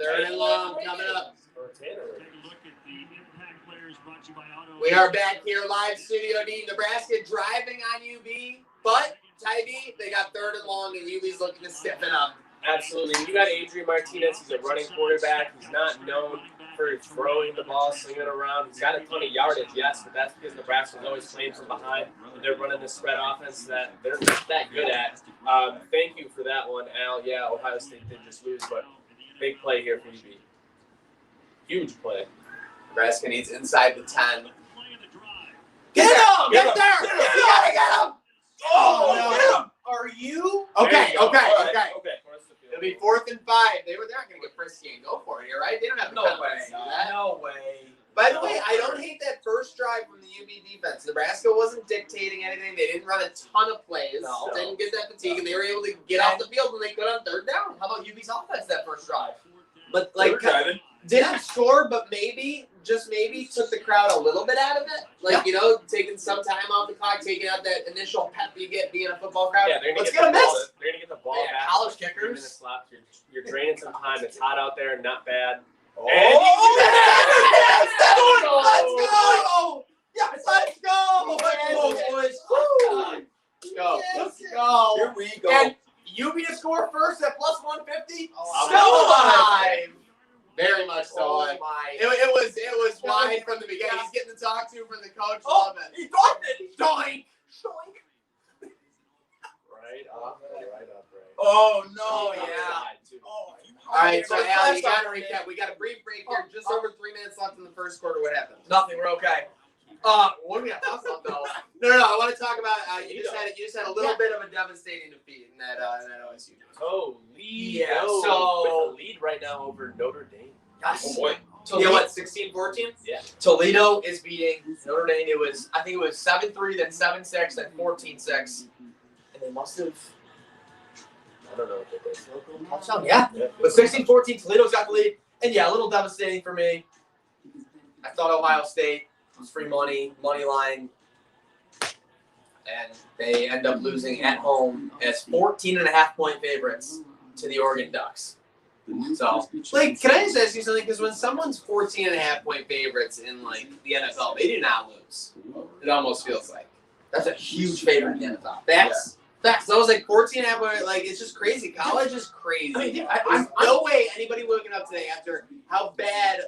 Third and long coming up. We are back here live, Studio D. Nebraska driving on UB, but Tybee, they got third and long, and UB's looking to stiffen up. Absolutely. You got Adrian Martinez. He's a running quarterback. He's not known for throwing the ball, slinging it around. He's got a ton of yardage, yes, but that's because Nebraska's always playing from behind. And they're running this spread offense that they're not that good at. Thank you for that one, Al. Yeah, Ohio State did just lose, but big play here for UB. Huge play. Nebraska needs inside the 10. Get him! Get there! You gotta get him! Oh, no. Get him! Are you? Okay. It'll be 4th and 5. They're not going to get frisky and go for it here, right? They don't have No way. No way. By the way, I don't hate that first drive from the UB defense. Nebraska wasn't dictating anything. They didn't run a ton of plays. No. Didn't get that fatigue, and they were able to get off the field when they could on third down. How about UB's offense that first drive? But like, didn't score, but just maybe took the crowd a little bit out of it. Like, taking some time off the clock, taking out that initial pep you get being a football crowd. Yeah, they're going to get a miss. They're going to get the ball back. College 3 kickers. minutes left. You're draining some time. It's hot out there. Not bad. Let's go! Yes, let's go! Let's go. Here we go. And UB to score first at plus 150. Still alive. Very much so. Oh my! It was wide from the beginning. He's getting to talk to from the coach. Oh, Love it. he dropped it. Doink. Right up. Oh no! Yeah. All right, so Al, you got to recap. We got a brief break here. Just over 3 minutes left in the first quarter. What happened? Nothing. We're okay. What do we got to talk about though? No. I want to talk about. You just had a little bit of a devastating defeat in that OSU. Yeah. With So the lead right now over Notre Dame. yes. Oh boy. Toledo, what? 16-14? Yeah. Toledo is beating Notre Dame. I think it was 7-3, then 7-6, then 14-6, and they must have. I don't know what they did. Touchdown, yeah. But 16-14, Toledo's got the lead, and yeah, a little devastating for me. I thought Ohio State was free money line, and they end up losing at home as 14.5-point favorites to the Oregon Ducks. So, Like, can I just ask you something? Because when someone's 14.5-point favorites in like the NFL, they do not lose. It almost feels like that's a huge favorite in the NFL. facts. So I was like 14.5. Like, it's just crazy. College is crazy. I mean, There's no way anybody waking up today after how bad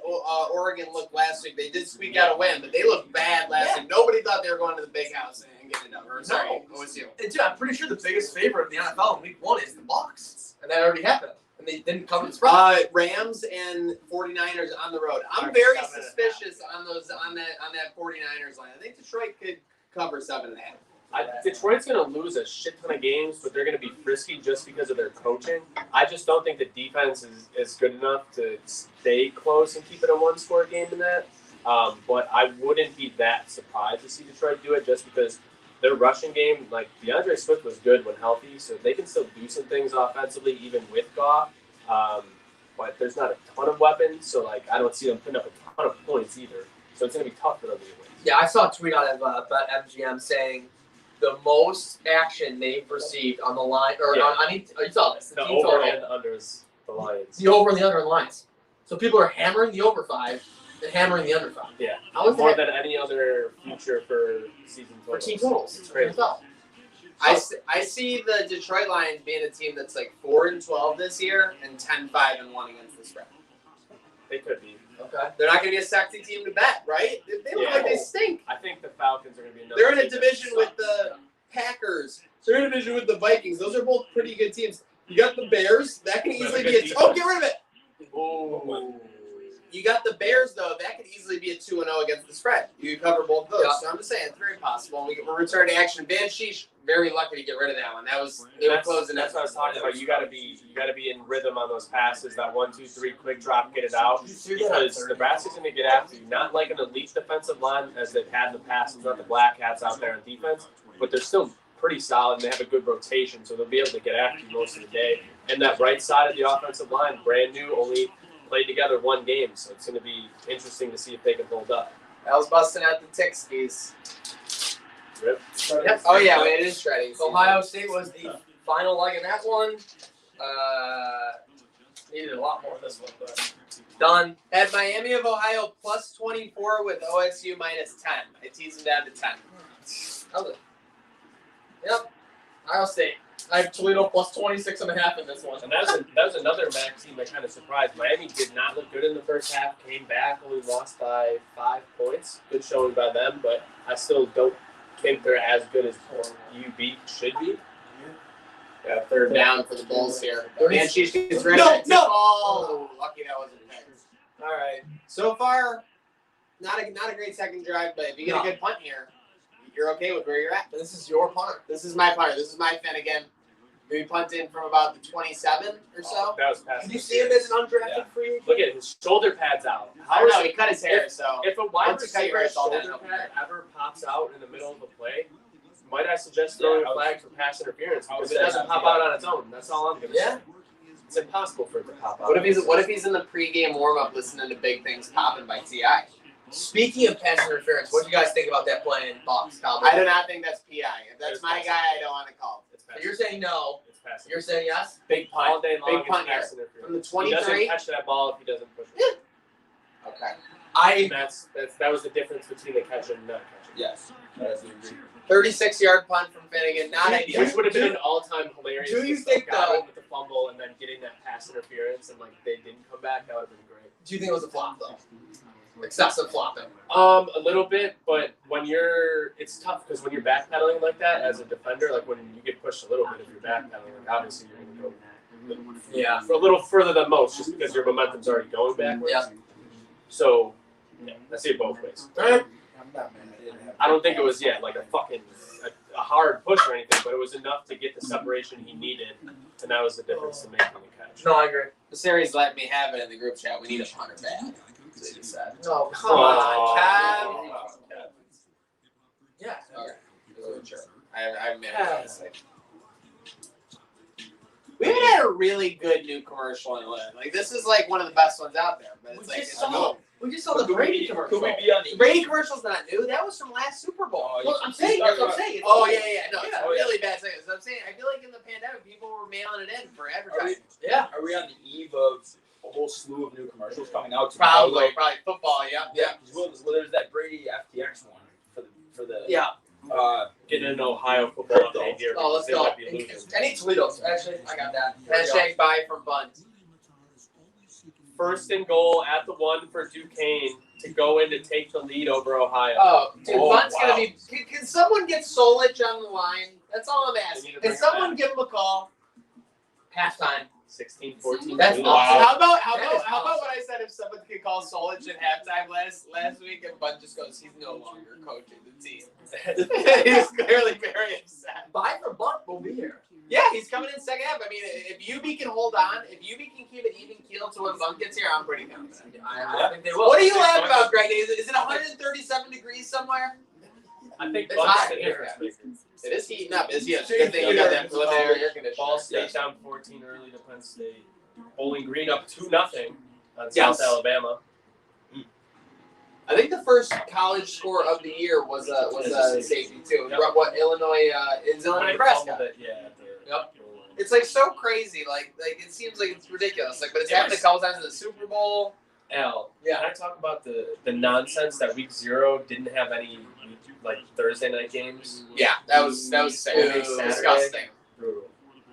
Oregon looked last week. They did squeak out a win, but they looked bad last week. Nobody thought they were going to the big house and getting it done. Or, sorry, OSU. And dude, I'm pretty sure the biggest favorite in the NFL in Week 1 is the Bucs, and that already happened, and they didn't come to the spread. Rams and 49ers on the road. I'm Are very 7.5. suspicious on that 49ers line. I think Detroit could cover 7.5. Detroit's going to lose a shit ton of games, but they're going to be frisky just because of their coaching. I just don't think the defense is good enough to stay close and keep it a one-score game in that. But I wouldn't be that surprised to see Detroit do it just because their rushing game, like DeAndre Swift was good when healthy, so they can still do some things offensively even with Goff. But there's not a ton of weapons, so like I don't see them putting up a ton of points either. So it's going to be tough for them to win. Yeah, I saw a tweet out of BetMGM saying the most action they've received on the line, or you saw this. The over and under is the Lions. The over and the under in the lines. So people are hammering the over 5 and hammering the under 5. Yeah, How is more that than any other future for season for totals. team totals? It's crazy. I see the Detroit Lions being a team that's like 4-12 this year and 10-5-1 against the spread. They could be. Okay. They're not going to be a sexy team to bet, right? They look like they stink. I think the Falcons are going to be another They're in a team that division with sucks. the Packers. They're in a division with the Vikings. Those are both pretty good teams. You got the Bears. That can easily be a – oh, get rid of it. Oh. You got the Bears, though. That could easily be a 2-0 against the spread. You could cover both of those. Yeah. So I'm just saying it's very possible. We're returning to action. Van Sheesh, very lucky to get rid of that one. They were closing. That's what I was talking about. You got to be in rhythm on those passes. That 1-2-3 quick drop, get it out. Because Nebraska's going to get after you. Not like an elite defensive line as they've had in the past. It's not the Black Hats out there on defense, but they're still pretty solid and they have a good rotation, so they'll be able to get after you most of the day. And that right side of the offensive line, brand new, only played together one game, so it's going to be interesting to see if they can hold up. Al's busting out the tick skis. Rip. Yep. Oh, yeah, it is shredding. Ohio State was the final leg in that one. Needed a lot more of this one, but done. Had Miami of Ohio plus 24 with OSU minus 10. I teased them down to 10. That was it. Yep. Ohio State. I have Toledo plus 26.5 in this one. And that was another MAC team that kind of surprised. Miami did not look good in the first half, came back, only lost by 5 points. Good showing by them, but I still don't think they're as good as UB should be. Yeah, third down for the Bulls here. Man, she's ready. No. Oh, lucky that wasn't picked. All right. So far, not a great second drive, but if you get a good punt here, you're okay with where you're at. This is your punt. This is my punter. This is my Finnegan. We punted from about the 27 or so. That was past. Can you see him as an undrafted free agent? Look at his shoulder pads out. I don't know. He cut his hair, so. If a wide Once you cut your hair, receiver's it's all shoulder down. pad ever pops out in the middle of a play, might I suggest throwing a flag for pass interference because it doesn't pop out on its own. That's all I'm gonna say. It's impossible for it to pop out. What if he's in the pregame warm-up listening to Big Things Popping by T.I.? Speaking of pass interference, what do you guys think about that play in Bucs Cowboys? I do not think that's P.I. If that's my guy, I don't want to call. So you're saying no. It's pass You're saying yes? Big punt. all day long. Big punt it's pass here. interference. From the He doesn't 23. catch that ball if he doesn't push it. Okay. That was the difference between the catch and not catching. Yes. 36-yard punt from Finnegan. Not ideal. Which would have been an all-time hilarious. Do you if they think, got though- it with the fumble and then getting that pass interference and like they didn't come back? That would have been great. Do you think it was a flop though? Excessive flopping. A little bit, but it's tough because when you're backpedaling like that as a defender, like when you get pushed a little bit if you're backpedaling, like obviously you're going to go Yeah. for a little further than most just because your momentum's already going backwards. Yeah. So, yeah, I see it both ways. I don't think it was like a fucking a hard push or anything, but it was enough to get the separation he needed, and that was the difference to making the catch. No, I agree. The series let me have it in the group chat. We need a punter back. They just said. No, come on, Kev. Yeah. Okay. I wasn't sure. I haven't made a mistake. We haven't had a really good new commercial in a while. Like this is like one of the best ones out there, but it's We just saw the Brady commercial. Could we be on the Brady commercial's not new. That was from last Super Bowl. Well, I'm saying that's what I'm saying. Oh yeah. No, it's Yeah. a really bad thing. So I'm saying I feel like in the pandemic people were mailing it in for advertising. Yeah. Are we on the eve of a whole slew of new commercials coming out? Probably football. Yeah. Yeah. Well, there's that Brady FTX one for the. Yeah. Getting an Ohio football update here. Oh, let's they go. might be losing. I need Toledo's. Actually, I got that. Hashtag buy from Bunt. First and goal at the 1 for Duquesne to go in to take the lead over Ohio. Oh, dude, Bunt's wow. gonna be. Can someone get Solich on the line? That's all I'm They asking. need to bring Can him someone back. give him a call? Halftime. 16-14. That's Toledo. awesome. How about That is what I said if someone could call Solich at halftime last week and Bunt just goes, he's no longer coaching the team. He's clearly very upset. Buy for Buck will be here. Yeah, he's coming in second half. I mean, if UB can hold on, if UB can keep it even keel to when Bunt gets here, I'm pretty confident. I think they will. What are you laughing about, Greg? Is it 137 degrees somewhere? I think It's Bunt's hot the here. difference maker. It is heating up. It's good thing you got that preliminary air conditioner. Ball State down 14 early to Penn State. Bowling Green up 2-0 on Yes. South Alabama. I think the first college score of the year was a safety too. Yep. What Illinois is Illinois Nebraska. Yep. It's like so crazy. Like it seems like it's ridiculous. Like, but it's happened a couple times in the Super Bowl. Al, Yeah. can I talk about the nonsense that week 0 didn't have any like Thursday night games? Yeah, that was sick. Ooh. Disgusting. Brutal.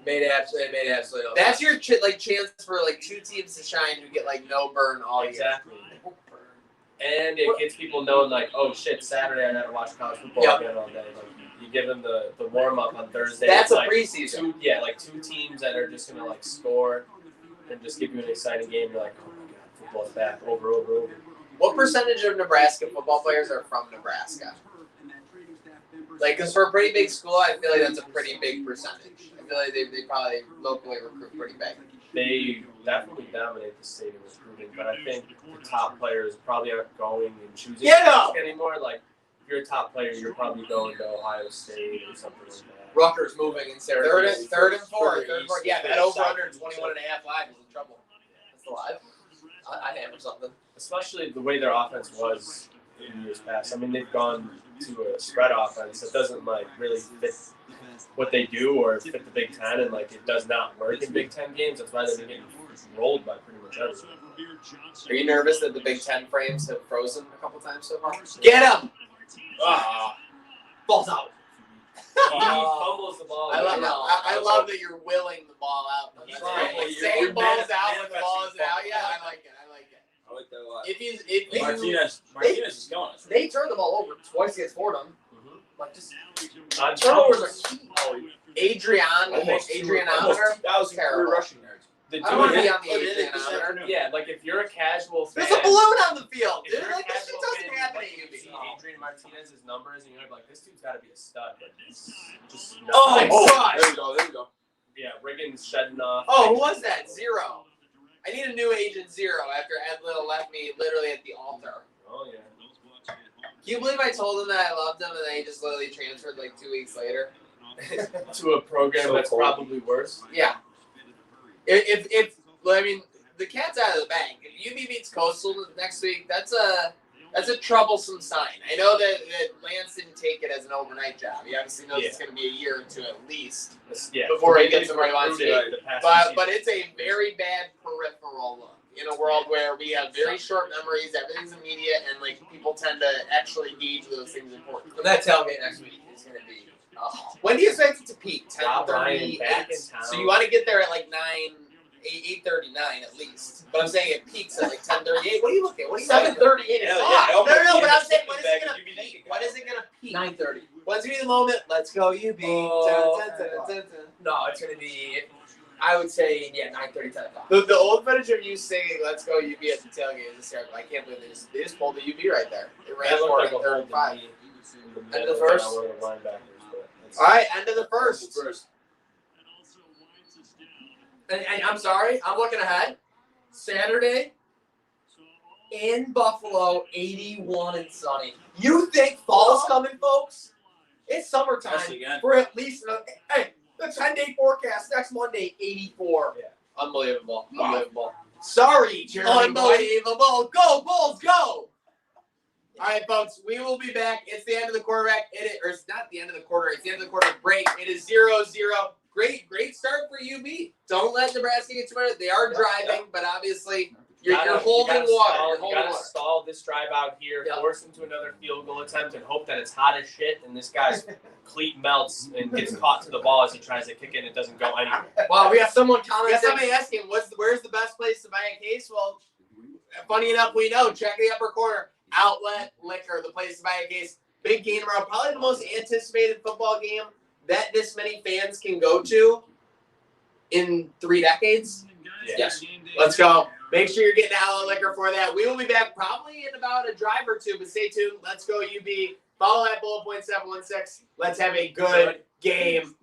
Made absolutely no That's your chance for like two teams to shine who get like no burn all year. Exactly. And it gets people knowing like, oh shit, Saturday I gotta watch college football Yep. again all day. Like you give them the warm up on Thursday. That's It's a like preseason. two teams that are just gonna like score and just give you an exciting game. You're like, oh my god, football's back over. What percentage of Nebraska football players are from Nebraska? Like, because for a pretty big school, I feel like that's a pretty big percentage. I feel like they probably locally recruit pretty big. They definitely dominate the state in recruiting, but I think the top players probably aren't going and choosing Nebraska anymore. Like, if you're a top player, you're probably going to Ohio State or something like that. Rutgers moving in Syracuse. Third and fourth. East, Yeah, that over under 21 and a half live is in trouble. That's alive. I hammered something. Especially the way their offense was in years past. I mean, they've gone to a spread offense that doesn't like really fit what they do or fit the Big Ten, and like it does not work in Big Ten games. That's why they've been getting rolled by pretty much everyone. Are you nervous that the Big Ten frames have frozen a couple times so far? Get him! Balls out. He fumbles the ball. I love that you're willing the ball out. He's Like, right. saying You're balls out when the ball is manifesting out. Yeah, I like it. I like that a lot. If you Martinez is killing us. They turned the ball over twice against Fordham. Like just Turnovers turnovers are key. Almost Adrianometer. 2,000 career rushing yards. The I don't want to dude- be on the Oh, did it this Adrianometer. afternoon? yeah, like if you're a casual fan, There's a balloon on the field, if dude. you're a Like this shit casual doesn't fan, happen like, at you UB. see Adrian Martinez's numbers, and you're like, this dude's got to be a stud, but it's just Oh, nothing. God. There we go. Yeah, Riggins shedding off. Oh, who was that? Zero. I need a new agent Zero after Ed Little left me literally at the altar. Oh yeah. Can you believe I told him that I loved him and then he just literally transferred like 2 weeks later? To a program So that's cold. probably worse. Yeah. If I mean the cat's out of the bag. If UB beats Coastal next week, that's a troublesome sign. I know that Lance didn't take it as an overnight job. He obviously knows it's going to be a year or two at least Yeah. before he gets somebody wants to. The past But it's a very bad peripheral look in a world where we have very short memories. Everything's immediate, and like people tend to actually gauge those things important. And that tailgate next week is gonna be When do you expect it to peak? Rob Ryan 10:38. back in town. So you want to get there at like 8:39 at least. But I'm saying it peaks at like 10:38. What are you looking at? What are you looking at? 7:38 is Yeah, off. No, but I'm saying when when is it gonna peak? When is it gonna peak? 9:30. When's gonna be the moment? Let's go UB. Oh. Dun, dun, dun, dun, dun. No, it's gonna be. I would say 9:30, 10 o'clock. The old footage of you singing "Let's Go UB" at the tailgate is hysterical. I can't believe they just pulled the UB right there. It ran That looked for like it a in third hold and 5. End of the first. One of the linebackers, but it's- All right, end of the first. And I'm sorry, I'm looking ahead. Saturday in Buffalo, 81 and sunny. You think fall's coming, folks? It's summertime Especially again. for at least hey, the 10-day forecast next Monday, 84. Unbelievable. Wow. Unbelievable. Sorry, Jeremy. boy. Unbelievable. Go, Bulls, go. All right, folks, we will be back. It's the end of the quarterback. Or it's not the end of the quarter. It's the end of the quarter break. It is 0-0. Great start for UB. Don't let Nebraska get too much. They are driving, but obviously you're holding water. You're holding gotta water. stall this drive out here, Yep. force him to another field goal attempt, and hope that it's hot as shit, and this guy's cleat melts and gets caught to the ball as he tries to kick it, and it doesn't go anywhere. Wow, we got someone We commenting. got somebody asking, where's the best place to buy a case? Well, funny enough, we know. Check the upper corner. Outlet Liquor, the place to buy a case. Big game tomorrow. Probably the most anticipated football game that this many fans can go to in 3 decades. Yeah. Yes. Let's go. Make sure you're getting Outlet Liquor for that. We will be back probably in about a drive or two, but stay tuned. Let's go UB. Follow at bullet point 716. Let's have a good game